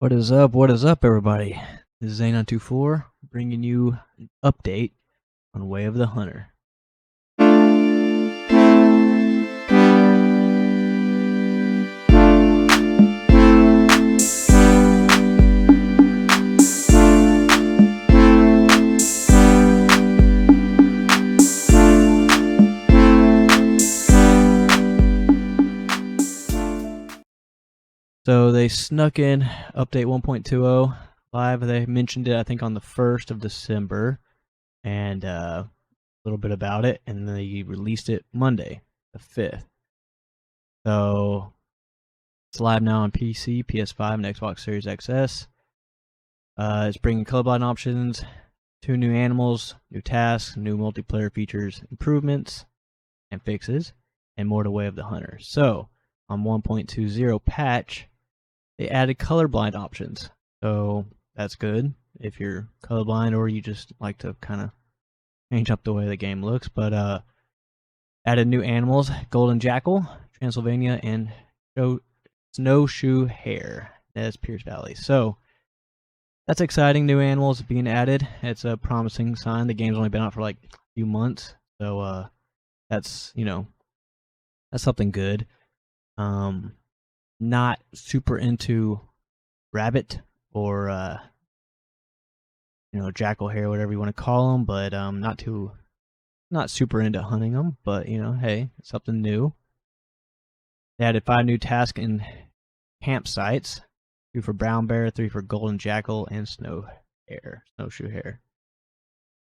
What is up? What is up, everybody? This is A924 bringing you an update on Way of the Hunter. So they snuck in update 1.20 live. They mentioned it, I think, on the 1st of December, and a little bit about it, and they released it Monday, the 5th. So it's live now on PC, PS5, and Xbox Series XS. It's bringing colorblind options, 2 new animals, new tasks, new multiplayer features, improvements, and fixes, and more to Way of the Hunter. So on 1.20 patch, they added colorblind options. So that's good if you're colorblind or you just like to kind of change up the way the game looks. But added new animals: golden jackal, Transylvania, and snowshoe hare. That's Pierce Valley. So that's exciting. New animals being added. It's a promising sign. The game's only been out for like a few months, so that's that's something good. Not super into rabbit or jackal hare, whatever you want to call them, but not super into hunting them. But hey, it's something new. They added 5 new tasks in campsites: 2 for brown bear, 3 for golden jackal, and snowshoe hare.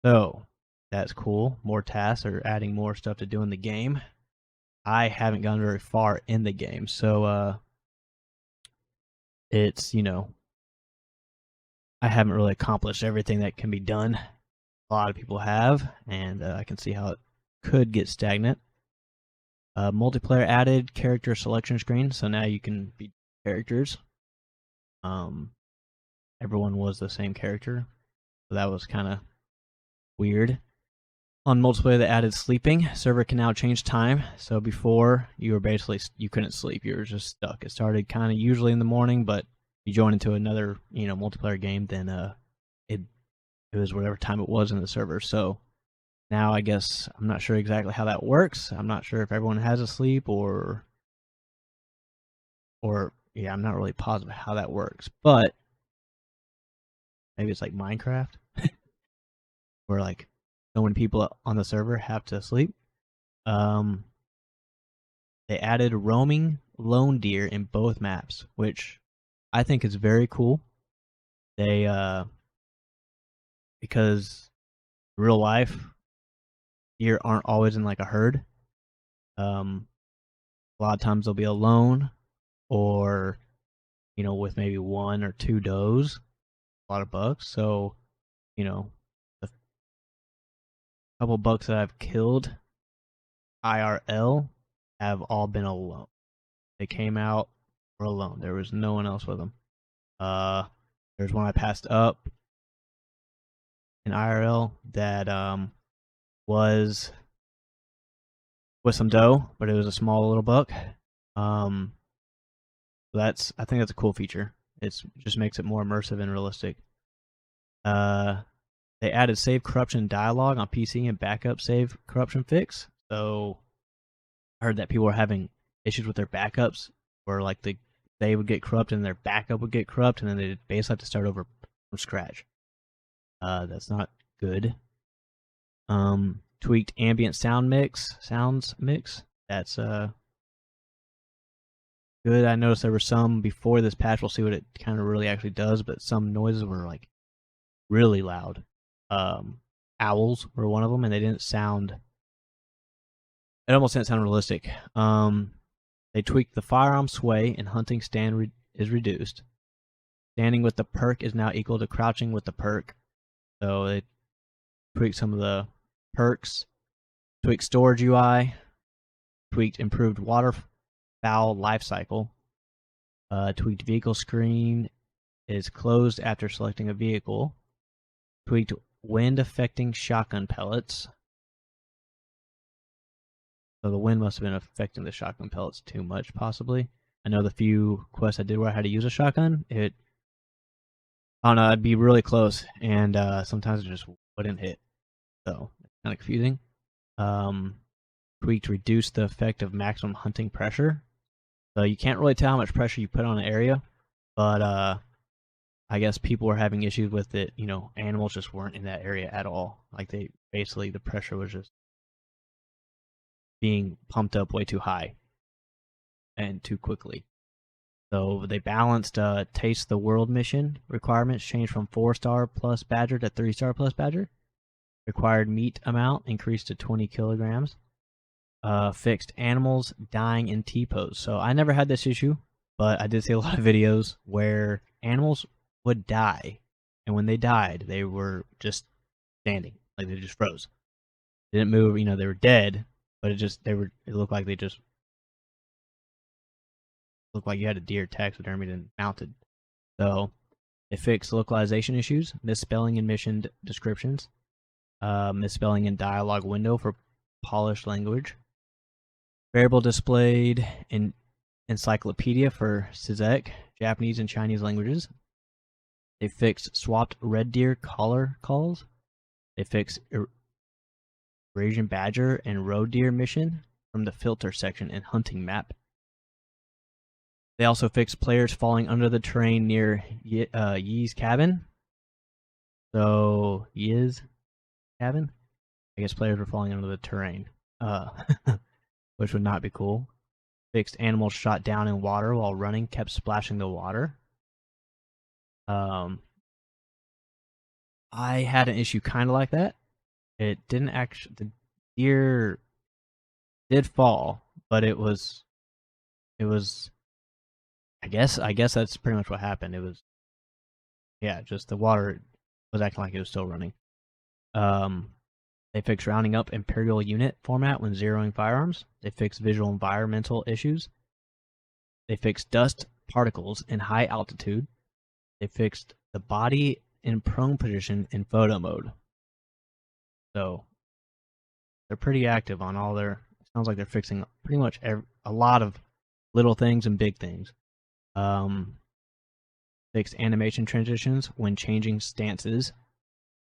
So that's cool. More tasks are adding more stuff to do in the game. I haven't gone very far in the game, so it's I haven't really accomplished everything that can be done. A lot of people have, and I can see how it could get stagnant. Multiplayer added character selection screen, so now you can be characters. Everyone was the same character, so that was kind of weird. On multiplayer, they added sleeping. Server can now change time. So before, you couldn't sleep. You were just stuck. It started kind of usually in the morning, but you join into another multiplayer game, then it was whatever time it was in the server. So now I guess I'm not sure exactly how that works. I'm not sure if everyone has a sleep or yeah, I'm not really positive how that works. But maybe it's like Minecraft, where like so many people on the server have to sleep. They added roaming lone deer in both maps, which I think is very cool. They because real life deer aren't always in like a herd. A lot of times they'll be alone, or with maybe 1 or 2 does, a lot of bucks. So a couple bucks that I've killed IRL have all been alone. They came out were alone. There was no one else with them. There's one I passed up in IRL that was with some doe, but it was a small little buck. I think that's a cool feature. It just makes it more immersive and realistic. They added save corruption dialogue on PC and backup save corruption fix. So I heard that people were having issues with their backups, where like they would get corrupt and their backup would get corrupt, and then they'd basically have to start over from scratch. That's not good. Tweaked ambient sounds mix. That's good. I noticed there were some before this patch. We'll see what it kind of really actually does, but some noises were like really loud. Owls were one of them, and they didn't sound. It almost didn't sound realistic. They tweaked the firearm sway, and hunting stand is reduced. Standing with the perk is now equal to crouching with the perk. So they tweaked some of the perks. Tweaked storage UI. Tweaked improved waterfowl life cycle. Tweaked vehicle screen is closed after selecting a vehicle. Tweaked wind affecting shotgun pellets. So the wind must have been affecting the shotgun pellets too much, possibly. I know the few quests I did where I had to use a shotgun, it I don't know, I'd be really close, and sometimes it just wouldn't hit. So it's kind of confusing. Tweak to reduce the effect of maximum hunting pressure. So you can't really tell how much pressure you put on an area, but I guess people were having issues with it. You know, animals just weren't in that area at all. Like they basically the pressure was just being pumped up way too high and too quickly. So they balanced Taste the World mission requirements changed from 4-star plus badger to 3-star plus badger. Required meat amount increased to 20 kilograms. Fixed animals dying in T-pose. So I never had this issue, but I did see a lot of videos where animals would die, and when they died, they were just standing, like they just froze. They didn't move. You know, they were dead, but it looked like they just looked like you had a deer taxidermied and mounted. So it fixed localization issues, misspelling in mission descriptions, misspelling in dialogue window for polished language. Variable displayed in encyclopedia for Czech, Japanese, and Chinese languages. They fixed swapped red deer collar calls. They fixed Eurasian badger and roe deer mission from the filter section in hunting map. They also fixed players falling under the terrain near Yi's cabin. So Yi's cabin? I guess players were falling under the terrain. Which would not be cool. Fixed animals shot down in water while running kept splashing the water. I had an issue kind of like that. It didn't actually. The deer did fall, but it was. I guess that's pretty much what happened. It was. Yeah, just the water was acting like it was still running. They fixed rounding up Imperial unit format when zeroing firearms. They fixed visual environmental issues. They fixed dust particles in high altitude. They fixed the body in prone position in photo mode. So they're pretty active on all their. It sounds like they're fixing pretty much a lot of little things and big things. Fixed animation transitions when changing stances.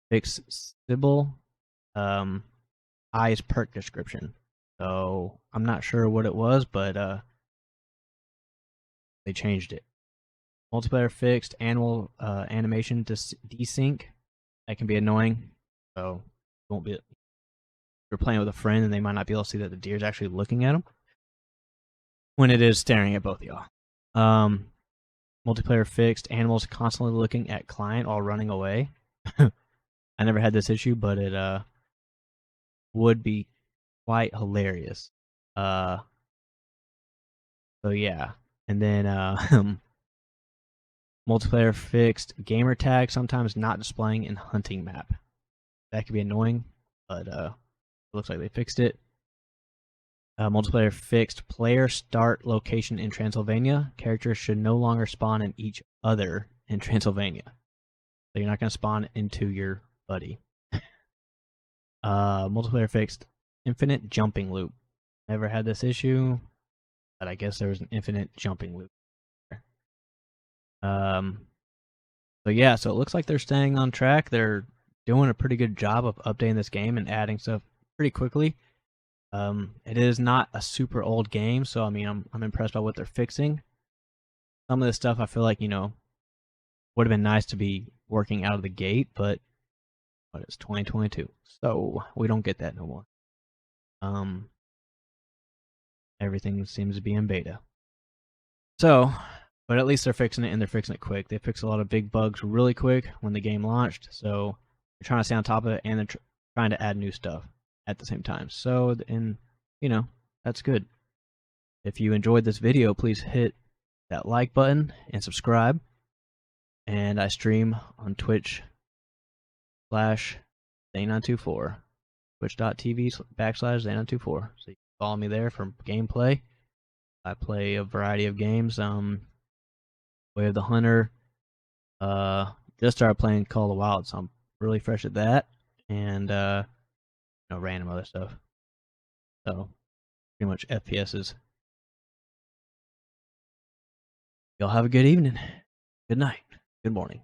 Fixed Sybil eyes perk description. So I'm not sure what it was, but they changed it. Multiplayer fixed animal animation desync. That can be annoying. So it won't be. If you're playing with a friend and they might not be able to see that the deer's actually looking at them when it is staring at both of y'all. Multiplayer fixed animals constantly looking at client while running away. I never had this issue, but it would be quite hilarious. So yeah, and then multiplayer fixed gamer tag sometimes not displaying in hunting map. That could be annoying, but it looks like they fixed it. Multiplayer fixed player start location in Transylvania. Characters should no longer spawn in each other in Transylvania. So you're not going to spawn into your buddy. Multiplayer fixed infinite jumping loop. Never had this issue, but I guess there was an infinite jumping loop. So yeah, so it looks like they're staying on track. They're doing a pretty good job of updating this game and adding stuff pretty quickly. It is not a super old game, so I mean, I'm impressed by what they're fixing. Some of this stuff I feel like, you know, would have been nice to be working out of the gate, but it's 2022, so we don't get that no more. Everything seems to be in beta. So, but at least they're fixing it, and they're fixing it quick. They fixed a lot of big bugs really quick when the game launched, so they're trying to stay on top of it, and they're trying to add new stuff at the same time. So, and you know, that's good. If you enjoyed this video, please hit that like button and subscribe. And I stream on Twitch /Zane924, twitch.tv/Zane924. So you can follow me there for gameplay. I play a variety of games. Way of the Hunter. Just started playing Call of the Wild, so I'm really fresh at that. And you know, random other stuff. So pretty much FPSs. Y'all have a good evening. Good night. Good morning.